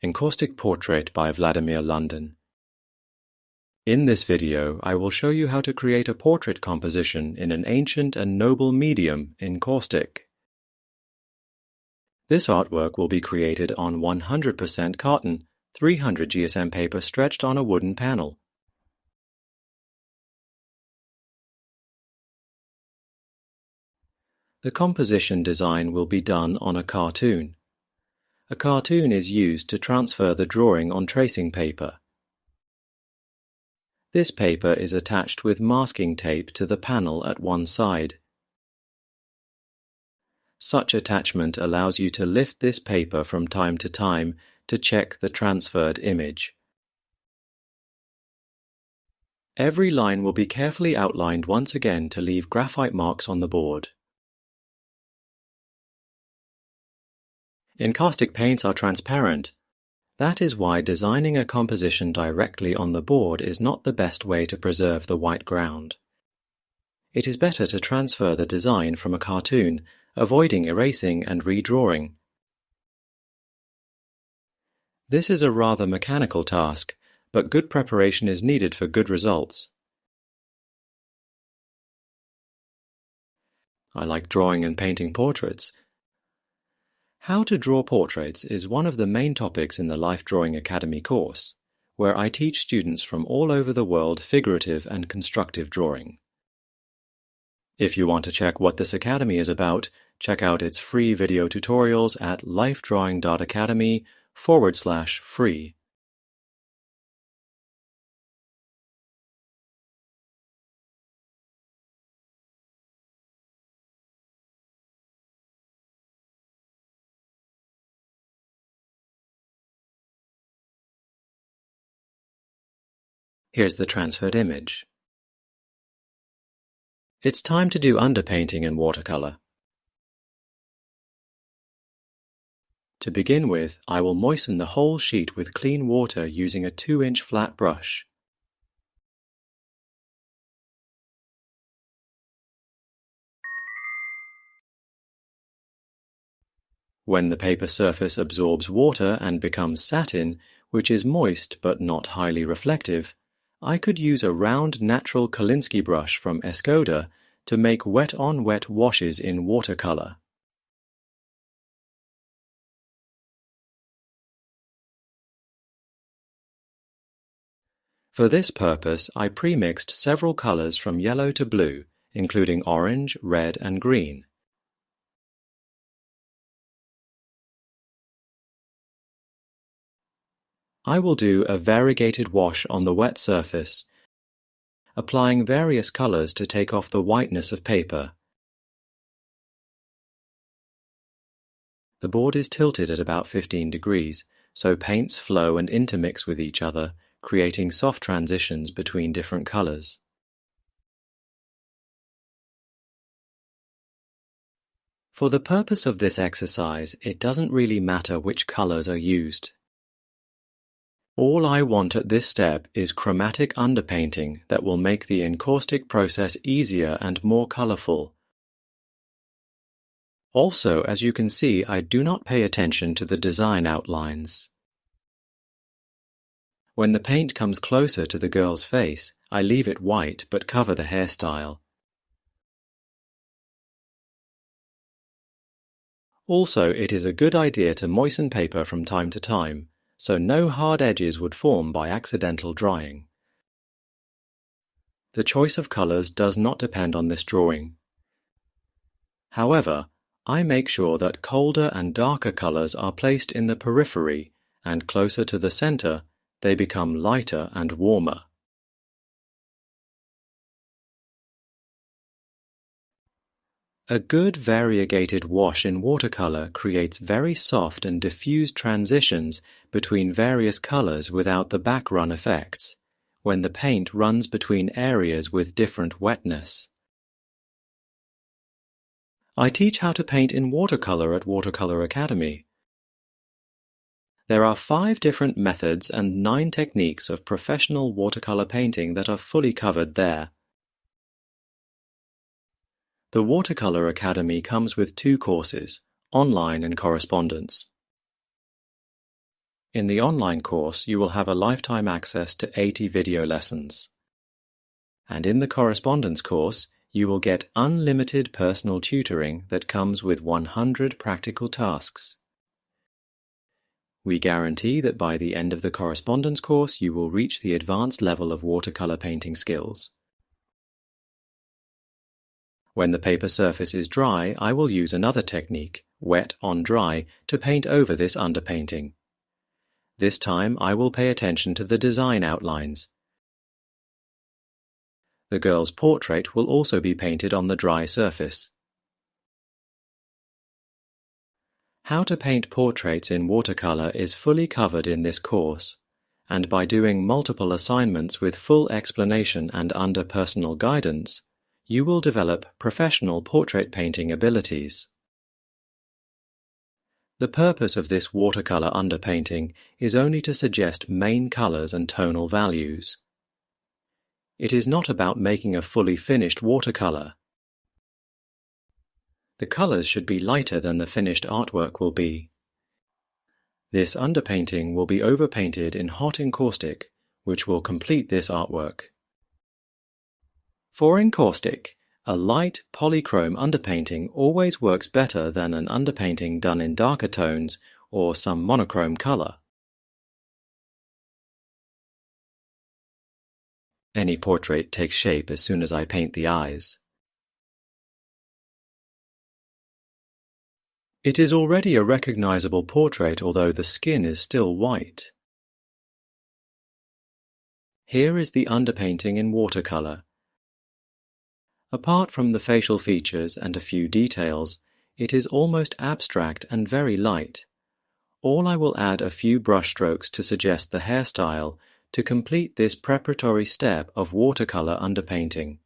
Encaustic Portrait by Vladimir, London. In this video, I will show you how to create a portrait composition in an ancient and noble medium, encaustic. This artwork will be created on 100% cotton, 300 GSM paper stretched on a wooden panel. The composition design will be done on a cartoon. A cartoon is used to transfer the drawing on tracing paper. This paper is attached with masking tape to the panel at one side. Such attachment allows you to lift this paper from time to time to check the transferred image. Every line will be carefully outlined once again to leave graphite marks on the board. Encaustic paints are transparent. That is why designing a composition directly on the board is not the best way to preserve the white ground. It is better to transfer the design from a cartoon, avoiding erasing and redrawing. This is a rather mechanical task, but good preparation is needed for good results. I like drawing and painting portraits. How to draw portraits is one of the main topics in the Life Drawing Academy course, where I teach students from all over the world figurative and constructive drawing. If you want to check what this academy is about, check out its free video tutorials at lifedrawing.academy/free. Here's the transferred image. It's time to do underpainting in watercolor. To begin with, I will moisten the whole sheet with clean water using a 2-inch flat brush. When the paper surface absorbs water and becomes satin, which is moist but not highly reflective, I could use a round natural Kolinsky brush from Escoda to make wet-on-wet washes in watercolor. For this purpose, I pre-mixed several colors from yellow to blue, including orange, red, and green. I will do a variegated wash on the wet surface, applying various colors to take off the whiteness of paper. The board is tilted at about 15 degrees, so paints flow and intermix with each other, creating soft transitions between different colors. For the purpose of this exercise, it doesn't really matter which colors are used. All I want at this step is chromatic underpainting that will make the encaustic process easier and more colorful. Also, as you can see, I do not pay attention to the design outlines. When the paint comes closer to the girl's face, I leave it white but cover the hairstyle. Also, it is a good idea to moisten paper from time to time, so no hard edges would form by accidental drying. The choice of colors does not depend on this drawing. However, I make sure that colder and darker colors are placed in the periphery, and closer to the center, they become lighter and warmer. A good variegated wash in watercolor creates very soft and diffused transitions between various colors without the backrun effects, when the paint runs between areas with different wetness. I teach how to paint in watercolor at Watercolor Academy. There are 5 different methods and 9 techniques of professional watercolor painting that are fully covered there. The Watercolor Academy comes with 2 courses, online and correspondence. In the online course, you will have a lifetime access to 80 video lessons. And in the correspondence course, you will get unlimited personal tutoring that comes with 100 practical tasks. We guarantee that by the end of the correspondence course, you will reach the advanced level of watercolor painting skills. When the paper surface is dry, I will use another technique, wet on dry, to paint over this underpainting. This time I will pay attention to the design outlines. The girl's portrait will also be painted on the dry surface. How to paint portraits in watercolor is fully covered in this course, and by doing multiple assignments with full explanation and under personal guidance, you will develop professional portrait painting abilities. The purpose of this watercolor underpainting is only to suggest main colors and tonal values. It is not about making a fully finished watercolor. The colors should be lighter than the finished artwork will be. This underpainting will be overpainted in hot encaustic, which will complete this artwork. For encaustic, a light polychrome underpainting always works better than an underpainting done in darker tones or some monochrome color. Any portrait takes shape as soon as I paint the eyes. It is already a recognizable portrait, although the skin is still white. Here is the underpainting in watercolor. Apart from the facial features and a few details, it is almost abstract and very light. I will add a few brush strokes to suggest the hairstyle to complete this preparatory step of watercolor underpainting.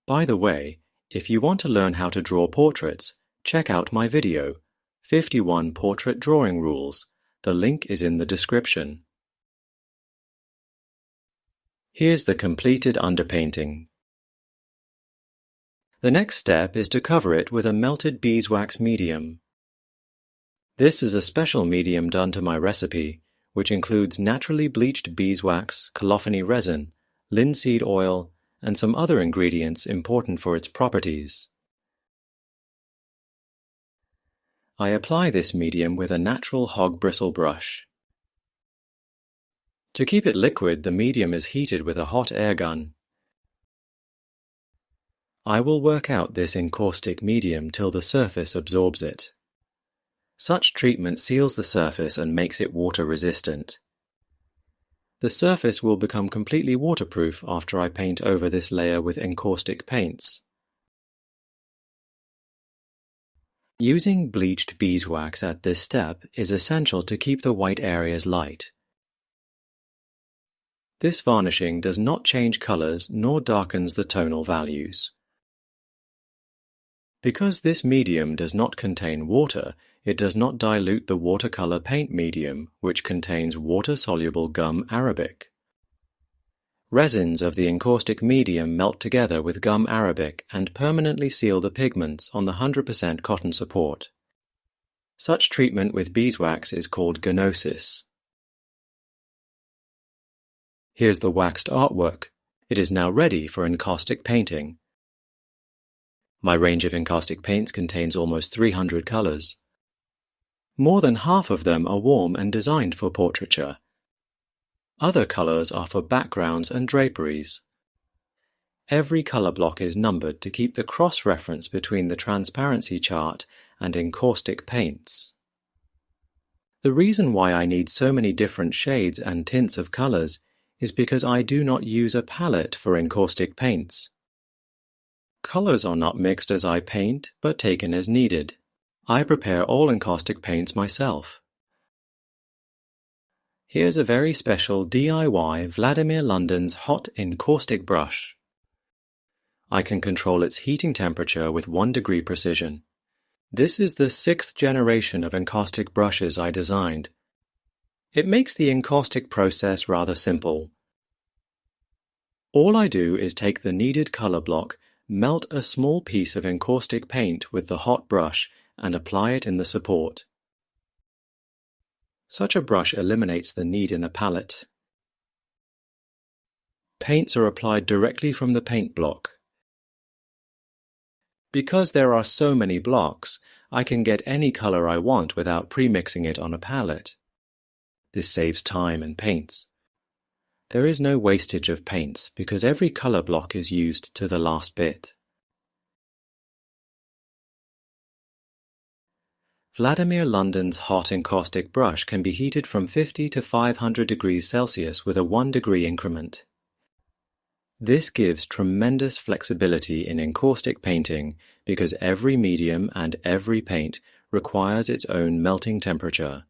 By the way, if you want to learn how to draw portraits, check out my video, 51 Portrait Drawing Rules. The link is in the description. Here's the completed underpainting. The next step is to cover it with a melted beeswax medium. This is a special medium done to my recipe, which includes naturally bleached beeswax, colophony resin, linseed oil, and some other ingredients important for its properties. I apply this medium with a natural hog bristle brush. To keep it liquid, the medium is heated with a hot air gun. I will work out this encaustic medium till the surface absorbs it. Such treatment seals the surface and makes it water resistant. The surface will become completely waterproof after I paint over this layer with encaustic paints. Using bleached beeswax at this step is essential to keep the white areas light. This varnishing does not change colors nor darkens the tonal values. Because this medium does not contain water, it does not dilute the watercolor paint medium, which contains water-soluble gum arabic. Resins of the encaustic medium melt together with gum arabic and permanently seal the pigments on the 100% cotton support. Such treatment with beeswax is called gnosis. Here's the waxed artwork. It is now ready for encaustic painting. My range of encaustic paints contains almost 300 colors. More than half of them are warm and designed for portraiture. Other colors are for backgrounds and draperies. Every color block is numbered to keep the cross-reference between the transparency chart and encaustic paints. The reason why I need so many different shades and tints of colors is because I do not use a palette for encaustic paints. Colors are not mixed as I paint, but taken as needed. I prepare all encaustic paints myself. Here's a very special DIY Vladimir London's hot encaustic brush. I can control its heating temperature with 1 degree precision. This is the 6th generation of encaustic brushes I designed. It makes the encaustic process rather simple. All I do is take the needed color block, melt a small piece of encaustic paint with the hot brush, and apply it in the support. Such a brush eliminates the need in a palette. Paints are applied directly from the paint block. Because there are so many blocks, I can get any color I want without pre-mixing it on a palette. This saves time and paints. There is no wastage of paints because every color block is used to the last bit. Vladimir London's hot encaustic brush can be heated from 50 to 500 degrees Celsius with a 1 degree increment. This gives tremendous flexibility in encaustic painting because every medium and every paint requires its own melting temperature.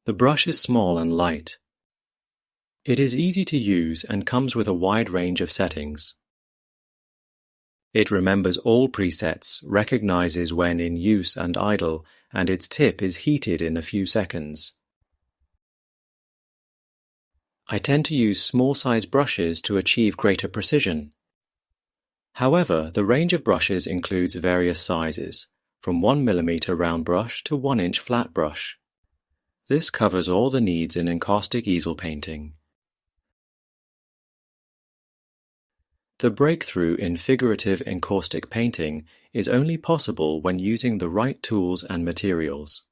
The brush is small and light. It is easy to use and comes with a wide range of settings. It remembers all presets, recognizes when in use and idle, and its tip is heated in a few seconds. I tend to use small-size brushes to achieve greater precision. However, the range of brushes includes various sizes, from 1 mm round brush to 1 inch flat brush. This covers all the needs in encaustic easel painting. The breakthrough in figurative encaustic painting is only possible when using the right tools and materials.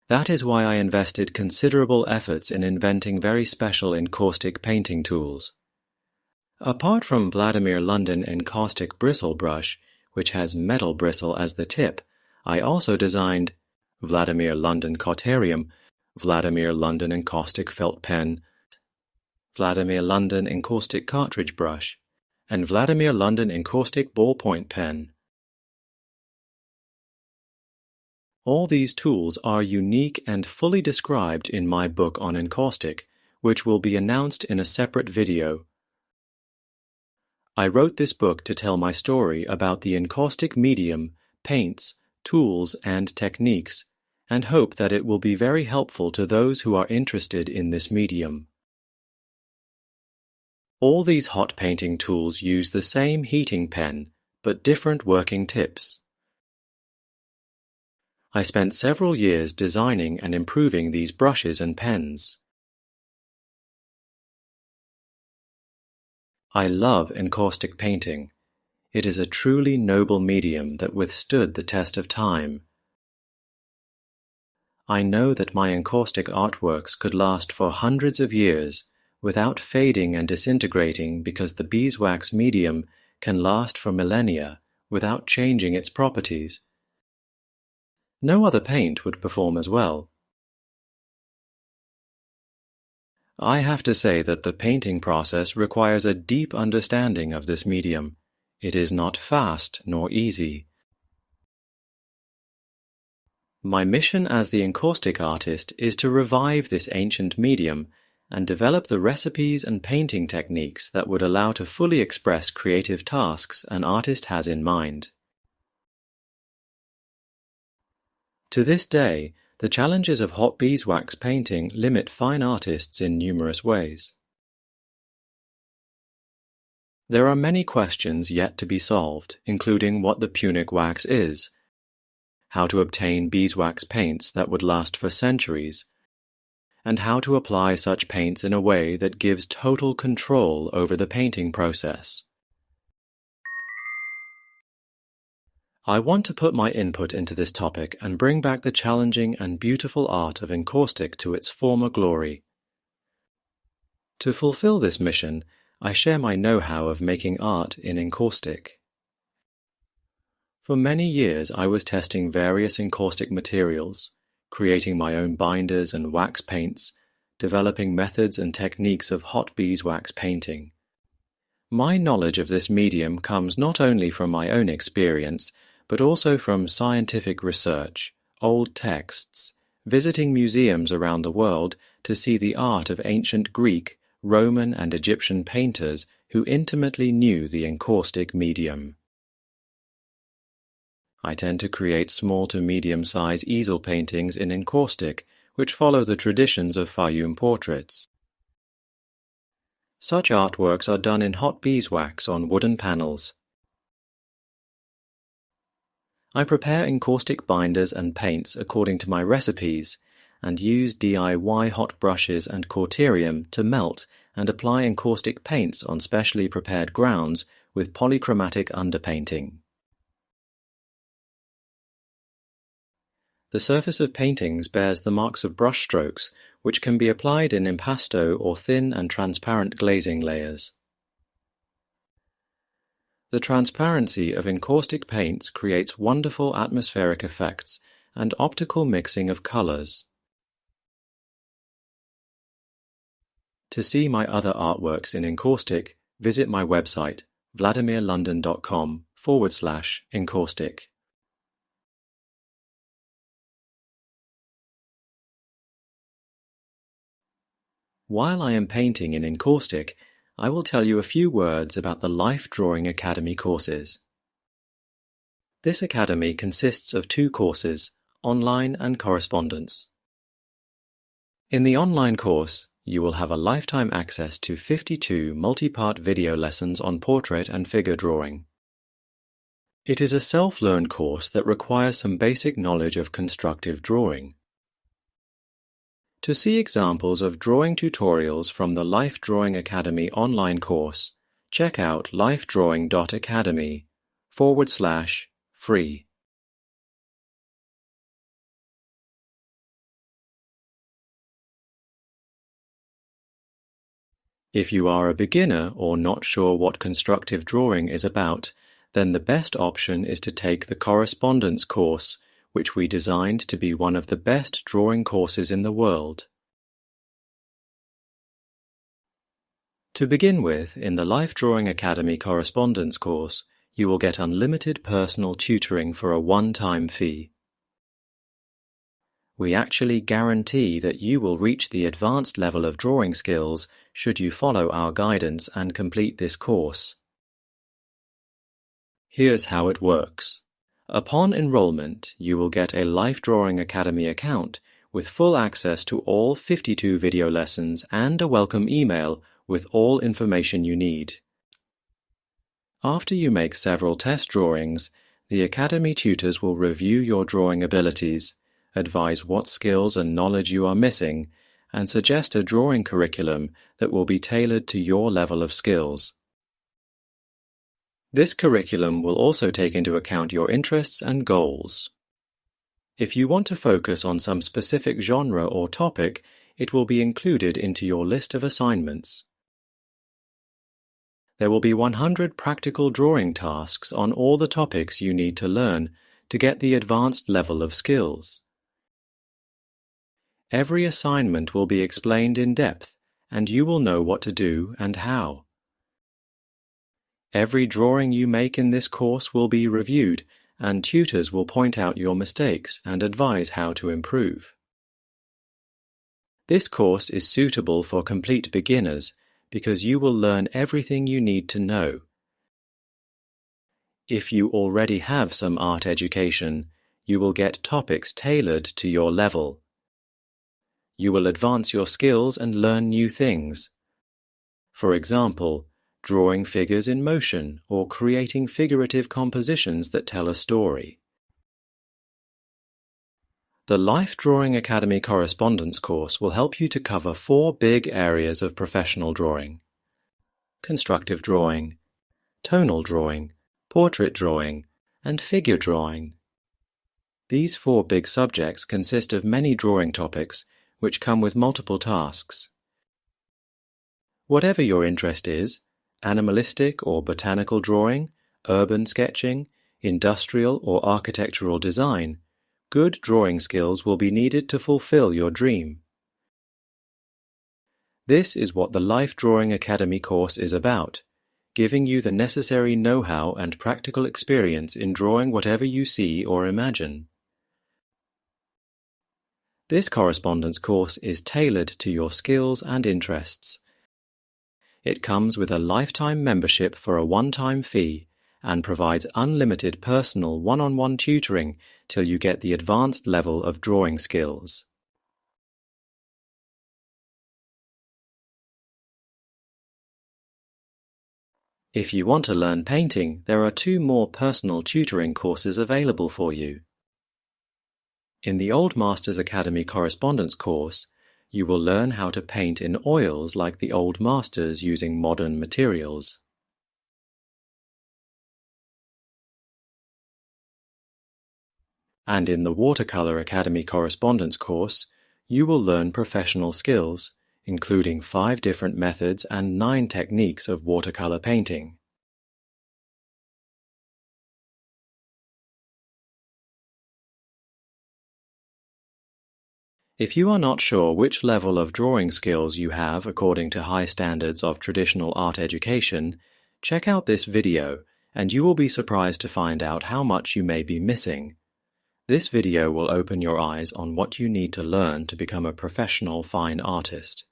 That is why I invested considerable efforts in inventing very special encaustic painting tools. Apart from Vladimir London Encaustic Bristle Brush, which has metal bristle as the tip, I also designed Vladimir London Cauterium, Vladimir London Encaustic Felt Pen, Vladimir London Encaustic Cartridge Brush, and Vladimir London Encaustic Ballpoint Pen. All these tools are unique and fully described in my book on encaustic, which will be announced in a separate video. I wrote this book to tell my story about the encaustic medium, paints, tools, and techniques, and hope that it will be very helpful to those who are interested in this medium. All these hot painting tools use the same heating pen, but different working tips. I spent several years designing and improving these brushes and pens. I love encaustic painting. It is a truly noble medium that withstood the test of time. I know that my encaustic artworks could last for hundreds of years without fading and disintegrating because the beeswax medium can last for millennia without changing its properties. No other paint would perform as well. I have to say that the painting process requires a deep understanding of this medium. It is not fast nor easy. My mission as the encaustic artist is to revive this ancient medium and develop the recipes and painting techniques that would allow to fully express creative tasks an artist has in mind. To this day, the challenges of hot beeswax painting limit fine artists in numerous ways. There are many questions yet to be solved, including what the Punic wax is, how to obtain beeswax paints that would last for centuries, and how to apply such paints in a way that gives total control over the painting process. I want to put my input into this topic and bring back the challenging and beautiful art of encaustic to its former glory. To fulfill this mission, I share my know-how of making art in encaustic. For many years I was testing various encaustic materials, creating my own binders and wax paints, developing methods and techniques of hot beeswax painting. My knowledge of this medium comes not only from my own experience, but also from scientific research, old texts, visiting museums around the world to see the art of ancient Greek, Roman, and Egyptian painters who intimately knew the encaustic medium. I tend to create small to medium-size easel paintings in encaustic, which follow the traditions of Fayum portraits. Such artworks are done in hot beeswax on wooden panels. I prepare encaustic binders and paints according to my recipes and use DIY hot brushes and cauterium to melt and apply encaustic paints on specially prepared grounds with polychromatic underpainting. The surface of paintings bears the marks of brush strokes, which can be applied in impasto or thin and transparent glazing layers. The transparency of encaustic paints creates wonderful atmospheric effects and optical mixing of colors. To see my other artworks in encaustic, visit my website vladimirlondon.com/encaustic. While I am painting in encaustic, I will tell you a few words about the Life Drawing Academy courses. This academy consists of 2 courses, online and correspondence. In the online course, you will have a lifetime access to 52 multi-part video lessons on portrait and figure drawing. It is a self-learned course that requires some basic knowledge of constructive drawing. To see examples of drawing tutorials from the Life Drawing Academy online course, check out lifedrawing.academy/free. If you are a beginner or not sure what constructive drawing is about, then the best option is to take the correspondence course, which we designed to be one of the best drawing courses in the world. To begin with, in the Life Drawing Academy correspondence course, you will get unlimited personal tutoring for a one-time fee. We actually guarantee that you will reach the advanced level of drawing skills should you follow our guidance and complete this course. Here's how it works. Upon enrollment, you will get a Life Drawing Academy account with full access to all 52 video lessons and a welcome email with all information you need. After you make several test drawings, the Academy tutors will review your drawing abilities, advise what skills and knowledge you are missing, and suggest a drawing curriculum that will be tailored to your level of skills. This curriculum will also take into account your interests and goals. If you want to focus on some specific genre or topic, it will be included into your list of assignments. There will be 100 practical drawing tasks on all the topics you need to learn to get the advanced level of skills. Every assignment will be explained in depth, and you will know what to do and how. Every drawing you make in this course will be reviewed, and tutors will point out your mistakes and advise how to improve. This course is suitable for complete beginners because you will learn everything you need to know. If you already have some art education, you will get topics tailored to your level. You will advance your skills and learn new things. For example, drawing figures in motion or creating figurative compositions that tell a story. The Life Drawing Academy correspondence course will help you to cover 4 big areas of professional drawing: constructive drawing, tonal drawing, portrait drawing, and figure drawing. These 4 big subjects consist of many drawing topics which come with multiple tasks. Whatever your interest is, animalistic or botanical drawing, urban sketching, industrial or architectural design, good drawing skills will be needed to fulfill your dream. This is what the Life Drawing Academy course is about, giving you the necessary know-how and practical experience in drawing whatever you see or imagine. This correspondence course is tailored to your skills and interests. It comes with a lifetime membership for a one-time fee and provides unlimited personal one-on-one tutoring till you get the advanced level of drawing skills. If you want to learn painting, there are 2 more personal tutoring courses available for you. In the Old Masters Academy Correspondence course, you will learn how to paint in oils like the Old Masters using modern materials. And in the Watercolor Academy Correspondence course, you will learn professional skills, including 5 different methods and 9 techniques of watercolor painting. If you are not sure which level of drawing skills you have according to high standards of traditional art education, check out this video and you will be surprised to find out how much you may be missing. This video will open your eyes on what you need to learn to become a professional fine artist.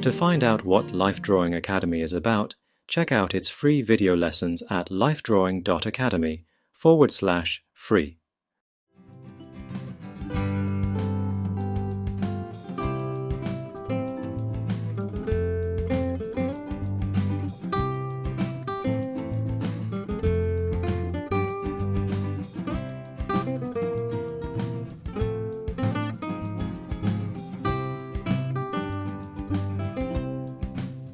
To find out what Life Drawing Academy is about, check out its free video lessons at lifedrawing.academy/free.